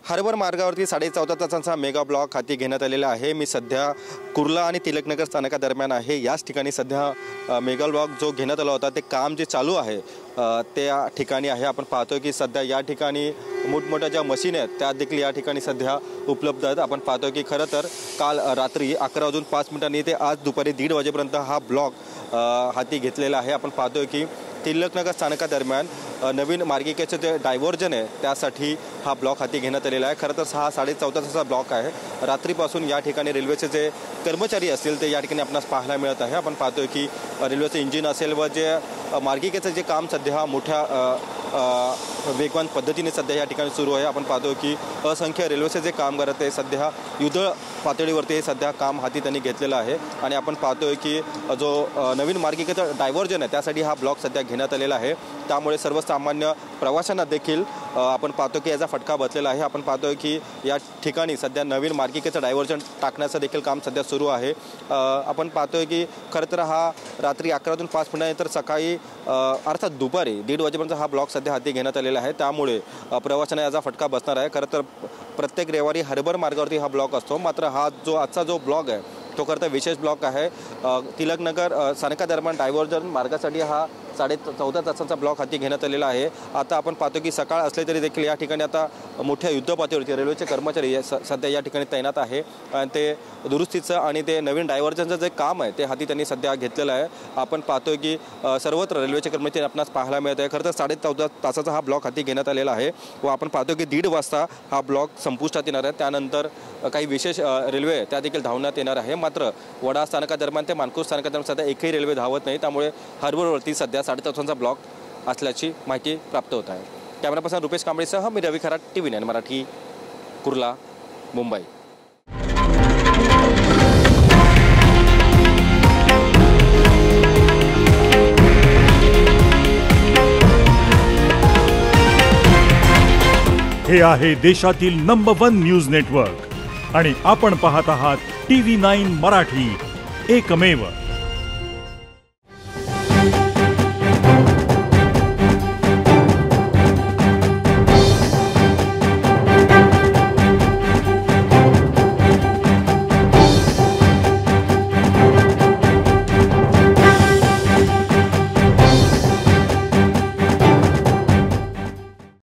Harbour मार्गावरती 14.5 तासांचा mega block हाती घेण्यात आलेला आहे। मी सध्या कुर्ला आणि तिलकनगर स्थानकादरम्यान आहे। याच ठिकाणी सध्या मेगा ब्लॉक जो घेण्यात आला होता ते काम जे चालू आहे त्या ठिकाणी आहे। आपण पाहतोय की सध्या या ठिकाणी मोठमोठ्या ज्या मशीन आहेत त्या देखील या ठिकाणी सध्या उपलब्ध आहेत। आपण पाहतोय की खरं तर काल रात्री 11:05 ते आज दुपारी 1:30 वाजेपर्यंत हा ब्लॉक हाती घेतलेला आहे। आपण पाहतोय की तिलकनगर स्थानकादरम्यान नवीन मार्गिकेचे जे डायव्हर्जन आहे त्यासाठी हा ब्लॉक हाती घेण्यात आलेला आहे। खरं तर 14.5 तासाचा ब्लॉक आहे। रात्रीपासून या ठिकाणी रेल्वेचे जे कर्मचारी असतील ते या ठिकाणी आपणास पाहायला मिळत आहे। आपण पाहतोय की रेल्वेचं इंजिन असेल व जे मार्गिकेचं जे काम सध्या मोठ्या वेगवान पद्धतीने सध्या या ठिकाणी सुरू आहे। आपण पाहतोय की असंख्य रेल्वेचे जे कामगार आहेत ते सध्या युद्ध पातळीवरती हे सध्या काम हाती त्यांनी घेतलेलं आहे। आणि आपण पाहतोय की जो नवीन मार्गिकेचा डायव्हर्जन आहे त्यासाठी हा ब्लॉक सध्या घेण्यात आलेला आहे। त्यामुळे सर्वसामान्य प्रवाशांना देखील आपण पाहतो की याचा फटका बसलेला आहे। आपण पाहतोय की या ठिकाणी सध्या नवीन मार्गिकेचं डायव्हर्जन टाकण्याचं देखील काम सध्या सुरू आहे। आपण पाहतोय की खरं तर हा रात्री 11:05 तर सकाळी अर्थात दुपारी 1:30 वाजेपर्यंत हा ब्लॉक सध्या हाती घेण्यात आलेला आहे। त्यामुळे प्रवाशांना याचा फटका बसणार आहे। खरं तर प्रत्येक रविवारी हार्बर मार्गावरती हा ब्लॉक असतो, मात्र हा जो आजचा जो ब्लॉक आहे तो खरं तर विशेष ब्लॉक आहे। तिलकनगर स्थानकादरम्यान डायव्हर्जन मार्गासाठी हा 14.5 तासांचा ब्लॉक हाती घेण्यात आलेला आहे। आता आपण पाहतो की सकाळ असले तरी देखील या ठिकाणी आता मोठ्या युद्धपातळीवरती रेल्वेचे कर्मचारी सध्या या ठिकाणी तैनात आहे आणि ते दुरुस्तीचं आणि ते नवीन डायव्हर्जनचं जे काम आहे ते हाती त्यांनी सध्या घेतलेलं आहे। आपण पाहतोय की सर्वत्र रेल्वेचे कर्मचारी आपणास पाहायला मिळत आहे। खरं तर 14.5 तासाचा हा ब्लॉक हाती घेण्यात आलेला आहे व आपण पाहतो की 1:30 वाजता हा ब्लॉक संपुष्टात येणार आहे। त्यानंतर काही विशेष रेल्वे त्या देखील धावण्यात येणार आहे। मात्र वडा स्थानकादरम्यान ते मानपूर स्थानकादरम्यान सध्या एकही रेल्वे धावत नाही। त्यामुळे हार्बरवरती सध्या 14.5 तासांचा ब्लॉक असल्याची माहिती प्राप्त होत आहे। कॅमेरा पर्सन रुपेश कांबळेसह मी रवी खरात, TV9 मराठी, कुर्ला, मुंबई। हे आहे देशातील नंबर 1 न्यूज नेटवर्क आणि आपण पाहत आहात TV9 मराठी, एकमेव।